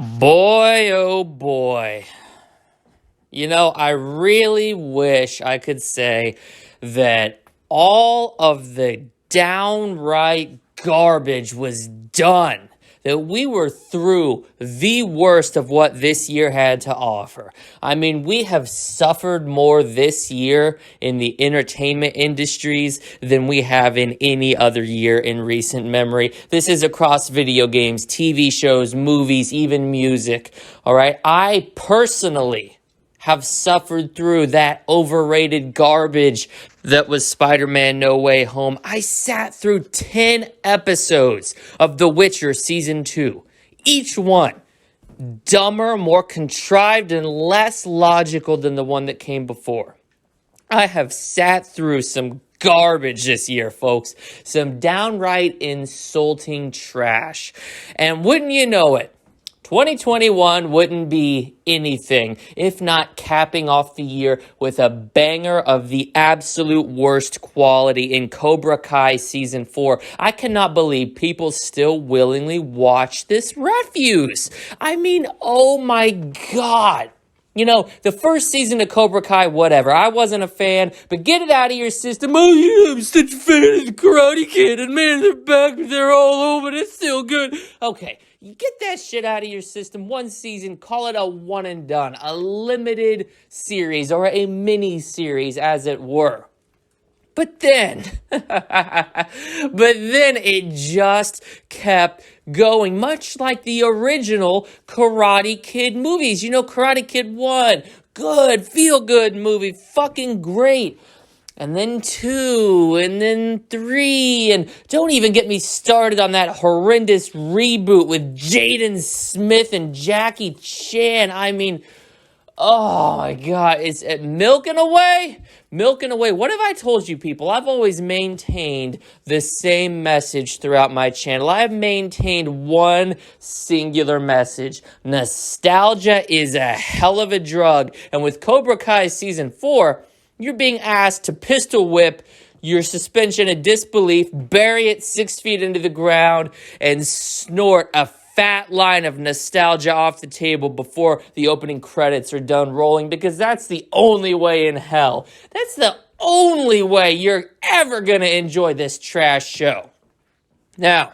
Boy, oh boy. I really wish I could say that all of the downright garbage was done. That we were through the worst of what this year had to offer. I mean, we have suffered more this year in the entertainment industries than we have in any other year in recent memory. This is across video games, TV shows, movies, even music. All right. I personally have suffered through that overrated garbage that was Spider-Man No Way Home. I sat through 10 episodes of The Witcher Season 2. Each one dumber, more contrived, and less logical than the one that came before. I have sat through some garbage this year, folks. Some downright insulting trash. And wouldn't you know it, 2021 wouldn't be anything if not capping off the year with a banger of the absolute worst quality in Cobra Kai Season 4. I cannot believe people still willingly watch this refuse. I mean, oh my God. The first season of Cobra Kai, whatever. I wasn't a fan, but get it out of your system. Oh, yeah, I'm such a fan of the Karate Kid, and man, they're back, they're all over, it's still good. Okay, you get that shit out of your system. One season, call it a one and done, a limited series, or a mini series, as it were. But then it just kept going, much like the original Karate Kid movies. Karate Kid 1, good, feel-good movie, fucking great. And then 2, and then 3, and don't even get me started on that horrendous reboot with Jaden Smith and Jackie Chan. I mean, oh my God, it's milking away. What have I told you, people? I've always maintained the same message throughout my channel. I have maintained one singular message. Nostalgia is a hell of a drug. And with Cobra Kai Season 4, you're being asked to pistol whip your suspension of disbelief, bury it 6 feet into the ground, and snort a fat line of nostalgia off the table before the opening credits are done rolling, because that's the only way in hell. That's the only way you're ever going to enjoy this trash show. Now,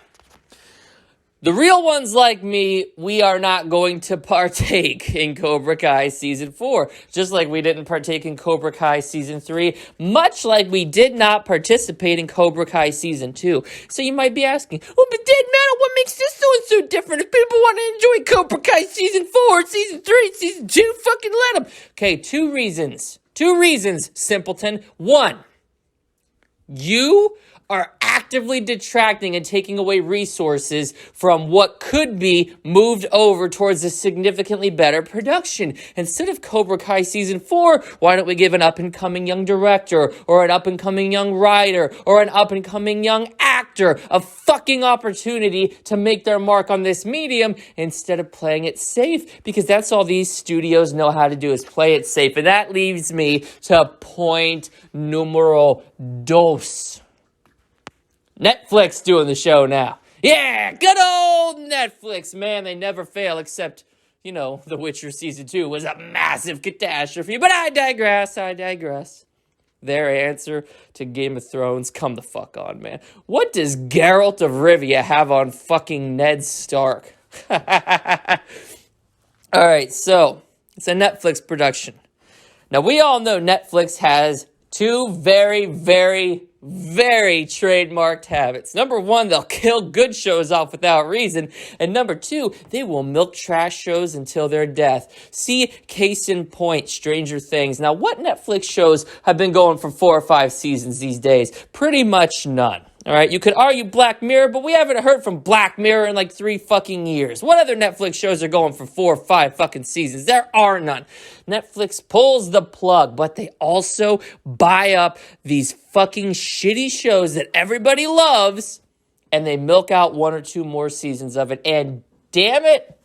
the real ones like me, we are not going to partake in Cobra Kai Season 4, just like we didn't partake in Cobra Kai Season 3, much like we did not participate in Cobra Kai Season 2. So you might be asking, well, but Dead Metal, what makes this one so different? If people want to enjoy Cobra Kai Season 4, Season 3, Season 2, fucking let them. Okay, two reasons, simpleton. One, you are actively detracting and taking away resources from what could be moved over towards a significantly better production. Instead of Cobra Kai Season 4, why don't we give an up-and-coming young director, or an up-and-coming young writer, or an up-and-coming young actor a fucking opportunity to make their mark on this medium instead of playing it safe? Because that's all these studios know how to do, is play it safe. And that leaves me to point numero dos. Netflix doing the show now. Yeah, good old Netflix. Man, they never fail, except, The Witcher Season 2 was a massive catastrophe. But I digress. Their answer to Game of Thrones, come the fuck on, man. What does Geralt of Rivia have on fucking Ned Stark? All right, so it's a Netflix production. Now, we all know Netflix has two very, very, very trademarked habits. Number one, they'll kill good shows off without reason. And number two, they will milk trash shows until their death. See, case in point, Stranger Things. Now, what Netflix shows have been going for 4 or 5 seasons these days? Pretty much none. All right, you could argue Black Mirror, but we haven't heard from Black Mirror in like 3 fucking years. What other Netflix shows are going for 4 or 5 fucking seasons? There are none. Netflix pulls the plug, but they also buy up these fucking shitty shows that everybody loves, and they milk out 1 or 2 more seasons of it. And damn it,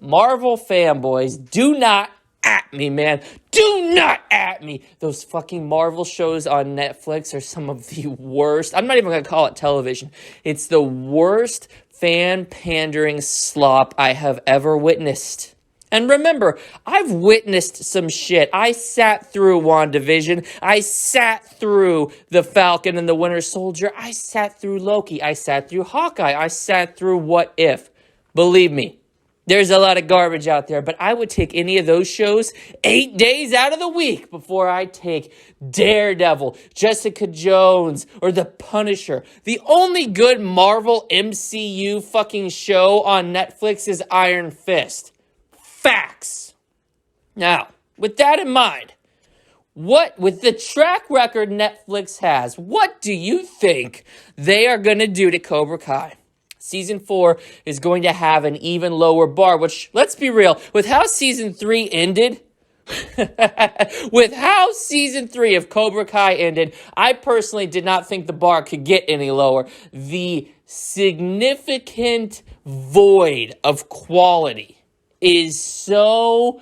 Marvel fanboys, do not at me, man. Do not at me. Those fucking Marvel shows on Netflix are some of the worst. I'm not even going to call it television. It's the worst fan pandering slop I have ever witnessed. And remember, I've witnessed some shit. I sat through WandaVision. I sat through The Falcon and the Winter Soldier. I sat through Loki. I sat through Hawkeye. I sat through What If. Believe me, there's a lot of garbage out there, but I would take any of those shows 8 days out of the week before I take Daredevil, Jessica Jones, or The Punisher. The only good Marvel MCU fucking show on Netflix is Iron Fist. Facts. Now, with that in mind, with the track record Netflix has, what do you think they are going to do to Cobra Kai? Season 4 is going to have an even lower bar, which, let's be real, with how Season 3 ended, with how Season 3 of Cobra Kai ended, I personally did not think the bar could get any lower. The significant void of quality is so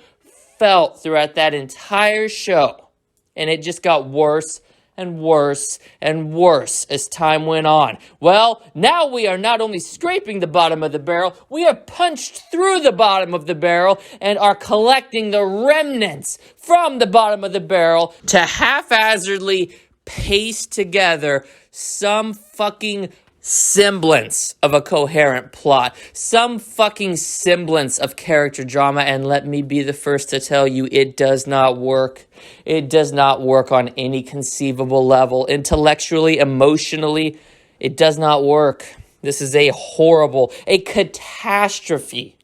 felt throughout that entire show. And it just got worse and worse and worse as time went on. Well, now we are not only scraping the bottom of the barrel, we have punched through the bottom of the barrel and are collecting the remnants from the bottom of the barrel to haphazardly paste together some fucking semblance of a coherent plot, some fucking semblance of character drama, and let me be the first to tell you, it does not work. It does not work on any conceivable level. Intellectually, emotionally, it does not work. This is a horrible, a catastrophe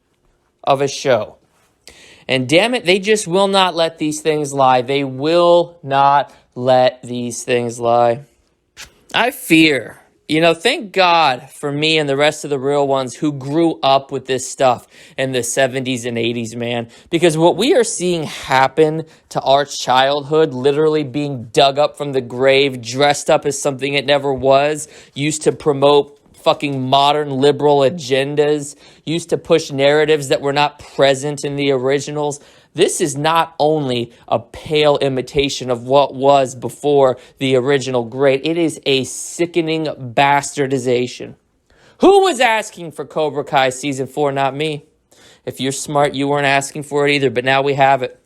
of a show. And damn it, they just will not let these things lie. They will not let these things lie. I fear, thank God for me and the rest of the real ones who grew up with this stuff in the 70s and 80s, man. Because what we are seeing happen to our childhood, literally being dug up from the grave, dressed up as something it never was, used to promote fucking modern liberal agendas, used to push narratives that were not present in the originals. This is not only a pale imitation of what was before the original great, it is a sickening bastardization. Who was asking for Cobra Kai Season 4? Not me. If you're smart, you weren't asking for it either, but now we have it.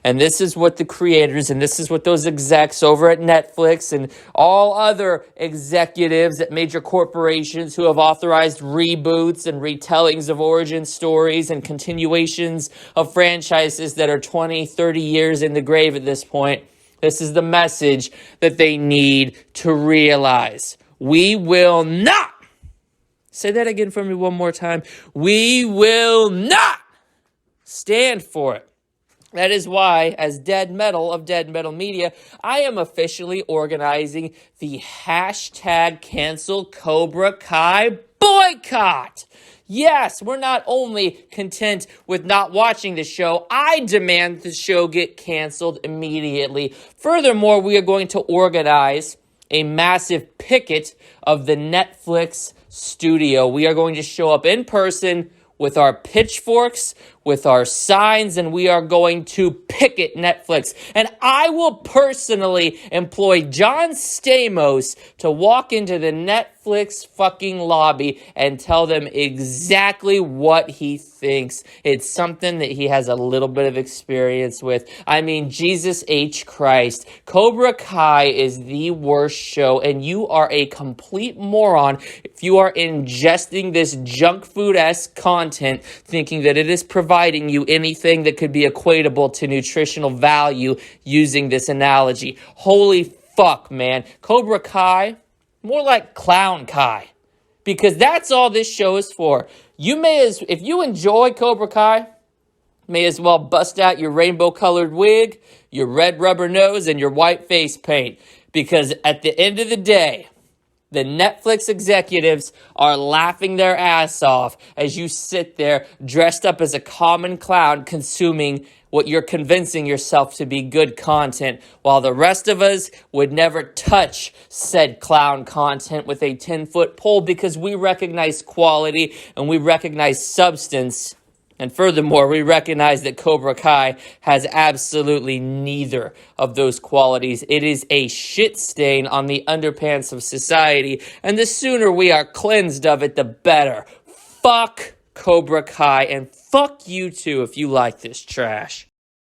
And this is what the creators and this is what those execs over at Netflix and all other executives at major corporations who have authorized reboots and retellings of origin stories and continuations of franchises that are 20, 30 years in the grave at this point. This is the message that they need to realize. We will not, say that again for me one more time, we will not stand for it. That is why, as Dead Metal of Dead Metal Media, I am officially organizing the hashtag Cancel Cobra Kai boycott. Yes, we're not only content with not watching the show, I demand the show get canceled immediately. Furthermore, we are going to organize a massive picket of the Netflix studio. We are going to show up in person with our pitchforks, with our signs, and we are going to picket Netflix. And I will personally employ John Stamos to walk into the Netflix fucking lobby and tell them exactly what he thinks. It's something that he has a little bit of experience with. I mean, Jesus H. Christ. Cobra Kai is the worst show, and you are a complete moron if you are ingesting this junk food-esque content thinking that it is providing you anything that could be equatable to nutritional value using this analogy. Holy fuck, man. Cobra Kai, more like Clown Kai, because that's all this show is for. If you enjoy Cobra Kai, may as well bust out your rainbow-colored wig, your red rubber nose, and your white face paint, because at the end of the day, the Netflix executives are laughing their ass off as you sit there dressed up as a common clown consuming what you're convincing yourself to be good content, while the rest of us would never touch said clown content with a 10-foot pole because we recognize quality and we recognize substance And furthermore, we recognize that Cobra Kai has absolutely neither of those qualities. It is a shit stain on the underpants of society, and the sooner we are cleansed of it, the better. Fuck Cobra Kai, and fuck you too if you like this trash.